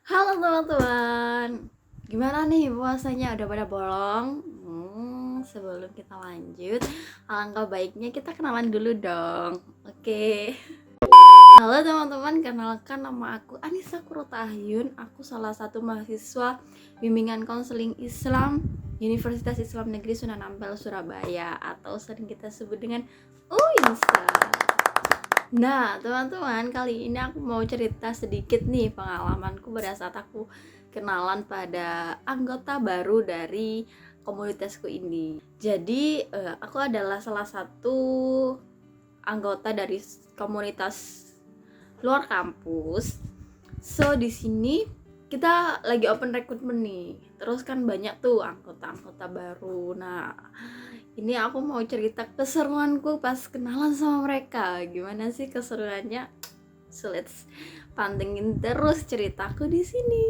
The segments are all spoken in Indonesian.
Halo teman-teman, gimana nih puasanya udah pada bolong? Sebelum kita lanjut, alangkah baiknya kita kenalan dulu dong. Oke. Halo teman-teman, kenalkan nama aku Anissa Kurotahyun. Aku salah satu mahasiswa bimbingan konseling Islam Universitas Islam Negeri Sunan Ampel Surabaya, atau sering kita sebut dengan UINSA. Nah, teman-teman, kali ini aku mau cerita sedikit nih pengalamanku pada saat aku kenalan pada anggota baru dari komunitasku ini. Jadi, aku adalah salah satu anggota dari komunitas luar kampus. So, di sini kita lagi open recruitment nih. Terus kan banyak tuh anggota-anggota baru. Nah, ini aku mau cerita keseruanku pas kenalan sama mereka. Gimana sih keseruannya? So let's pantengin terus ceritaku di sini.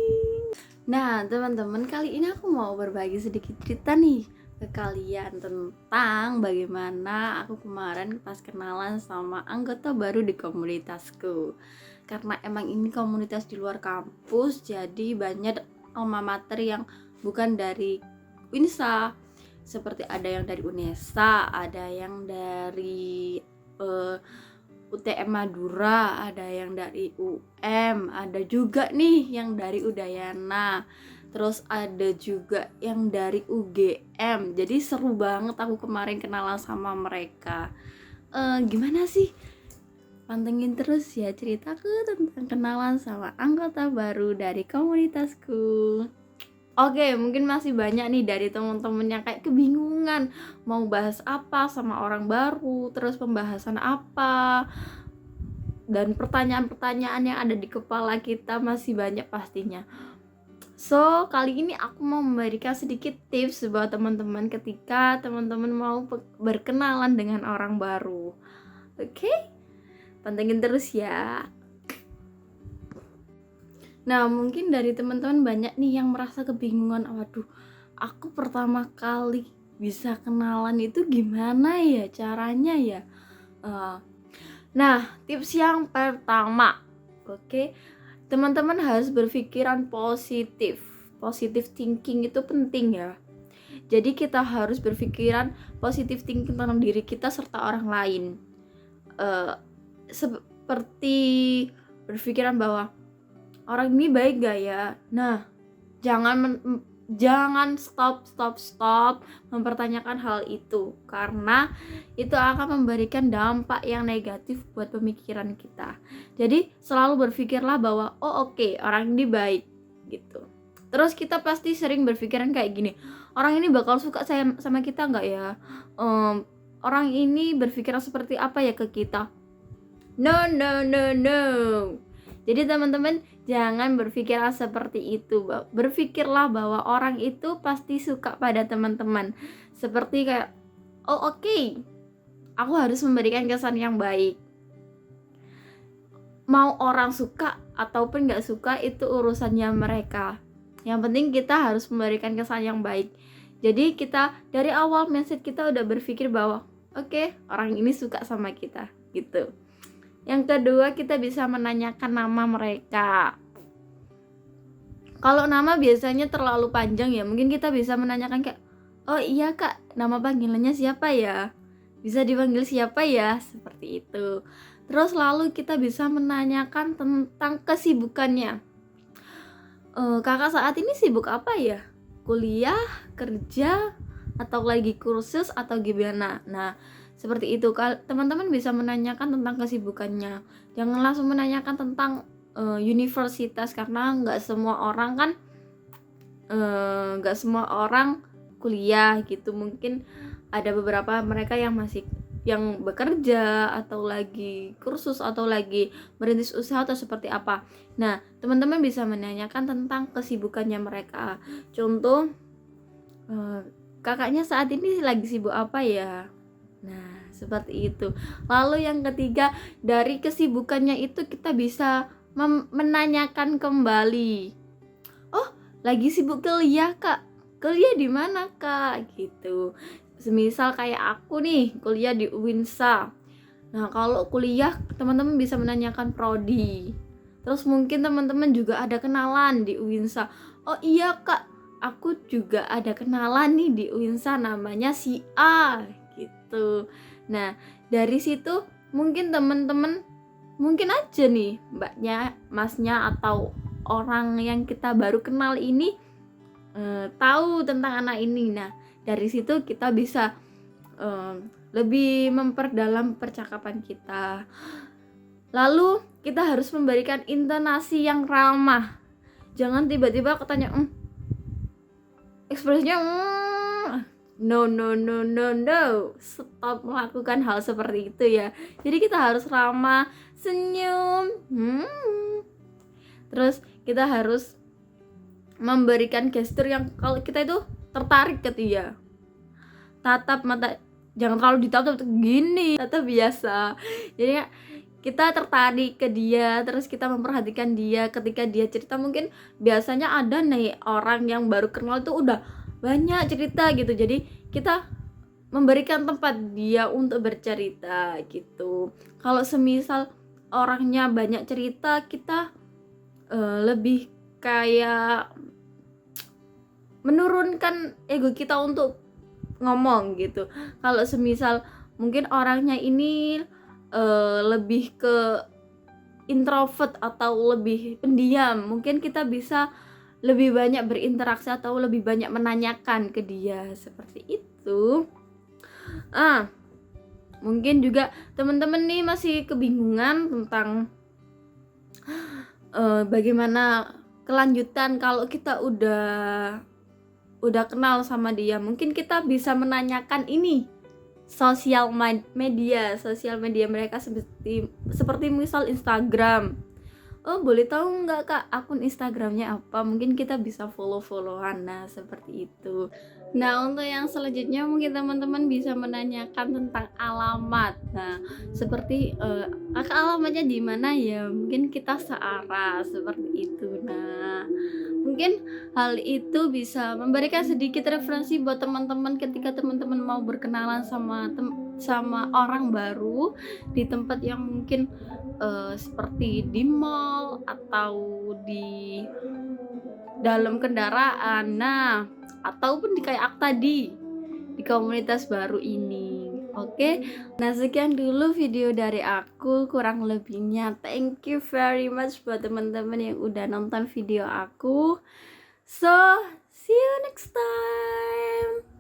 Nah, teman-teman, kali ini aku mau berbagi sedikit cerita nih ke kalian tentang bagaimana aku kemarin pas kenalan sama anggota baru di komunitasku. Karena emang ini komunitas di luar kampus, jadi banyak alma mater yang bukan dari UINSA. Seperti ada yang dari UNESA, ada yang dari UTM Madura, ada yang dari UM, ada juga nih yang dari Udayana, terus ada juga yang dari UGM. Jadi seru banget aku kemarin kenalan sama mereka. Gimana sih? Pantengin terus ya ceritaku tentang kenalan sama anggota baru dari komunitasku. Oke, mungkin masih banyak nih dari teman-teman yang kayak kebingungan mau bahas apa sama orang baru, terus pembahasan apa, dan pertanyaan-pertanyaan yang ada di kepala kita masih banyak pastinya. So, kali ini aku mau memberikan sedikit tips buat teman-teman ketika teman-teman mau berkenalan dengan orang baru. Oke? Pantengin terus ya. Nah, mungkin dari teman-teman banyak nih yang merasa kebingungan. Waduh, aku pertama kali bisa kenalan itu gimana ya caranya ya? Nah, tips yang pertama, oke, teman-teman harus berpikiran positif. Positive thinking itu penting ya. Jadi kita harus berpikiran positive thinking tentang diri kita serta orang lain. Seperti berpikiran bahwa orang ini baik gak ya? Nah, jangan stop mempertanyakan hal itu, karena itu akan memberikan dampak yang negatif buat pemikiran kita. Jadi selalu berpikirlah bahwa oke, orang ini baik gitu. Terus kita pasti sering berpikiran kayak gini, orang ini bakal suka sama kita nggak ya? Orang ini berpikiran seperti apa ya ke kita? No. Jadi teman-teman jangan berpikiran seperti itu. Berpikirlah bahwa orang itu pasti suka pada teman-teman. Seperti kayak, oke, aku harus memberikan kesan yang baik. Mau orang suka ataupun gak suka itu urusannya mereka. Yang penting kita harus memberikan kesan yang baik. Jadi kita dari awal mindset kita udah berpikir bahwa oke, orang ini suka sama kita gitu. Yang kedua, kita bisa menanyakan nama mereka. Kalau nama biasanya terlalu panjang ya, mungkin kita bisa menanyakan kayak, oh iya kak, nama panggilannya siapa ya? Bisa dipanggil siapa ya? Seperti itu. Terus lalu kita bisa menanyakan tentang kesibukannya. Kakak saat ini sibuk apa ya? Kuliah, kerja, atau lagi kursus, atau gimana? Nah, seperti itu. Teman-teman bisa menanyakan tentang kesibukannya. Jangan langsung menanyakan tentang universitas, karena nggak semua orang kuliah gitu. Mungkin ada beberapa mereka yang bekerja atau lagi kursus atau lagi merintis usaha atau seperti apa. Nah, teman-teman bisa menanyakan tentang kesibukannya mereka. Contoh, kakaknya saat ini lagi sibuk apa ya? Nah, seperti itu. Lalu yang ketiga, dari kesibukannya itu kita bisa menanyakan kembali. Oh, lagi sibuk kuliah kak? Kuliah di mana kak? Gitu. Semisal kayak aku nih, kuliah di UINSA. Nah, kalau kuliah teman-teman bisa menanyakan prodi. Terus mungkin teman-teman juga ada kenalan di Uinsa. Oh iya kak, aku juga ada kenalan nih di Uinsa, namanya si A gitu. Nah dari situ mungkin teman-teman, mungkin aja nih mbaknya, masnya, atau orang yang kita baru kenal ini tahu tentang anak ini. Nah dari situ kita bisa lebih memperdalam percakapan kita. Lalu kita harus memberikan intonasi yang ramah. Jangan tiba-tiba katanya ekspresinya no no no no no. Stop melakukan hal seperti itu ya. Jadi kita harus ramah, senyum. Terus kita harus memberikan gestur yang kalau kita itu tertarik ke dia. Tatap mata, jangan terlalu ditatap gini, tatap biasa. Jadi kita tertarik ke dia, terus kita memperhatikan dia ketika dia cerita. Mungkin biasanya ada nih orang yang baru kenal tuh udah banyak cerita gitu, jadi kita memberikan tempat dia untuk bercerita gitu. Kalau semisal orangnya banyak cerita, kita lebih kayak menurunkan ego kita untuk ngomong gitu. Kalau semisal mungkin orangnya ini lebih ke introvert atau lebih pendiam, mungkin kita bisa lebih banyak berinteraksi atau lebih banyak menanyakan ke dia, seperti itu. Mungkin juga teman-teman nih masih kebingungan tentang bagaimana kelanjutan kalau kita udah kenal sama dia. Mungkin kita bisa menanyakan ini sosial media mereka, seperti misal Instagram. Oh boleh tahu nggak kak akun Instagramnya apa? Mungkin kita bisa follow-followan. Nah seperti itu. Nah untuk yang selanjutnya mungkin teman-teman bisa menanyakan tentang alamat. Nah seperti kakak alamatnya di mana ya? Mungkin kita searah, seperti itu. Nah mungkin hal itu bisa memberikan sedikit referensi buat teman-teman ketika teman-teman mau berkenalan sama orang baru di tempat yang mungkin seperti di mall atau di dalam kendaraan. Nah ataupun di kayak tadi di komunitas baru ini. Oke, nah sekian dulu video dari aku, kurang lebihnya thank you very much buat teman-teman yang udah nonton video aku. So see you next time.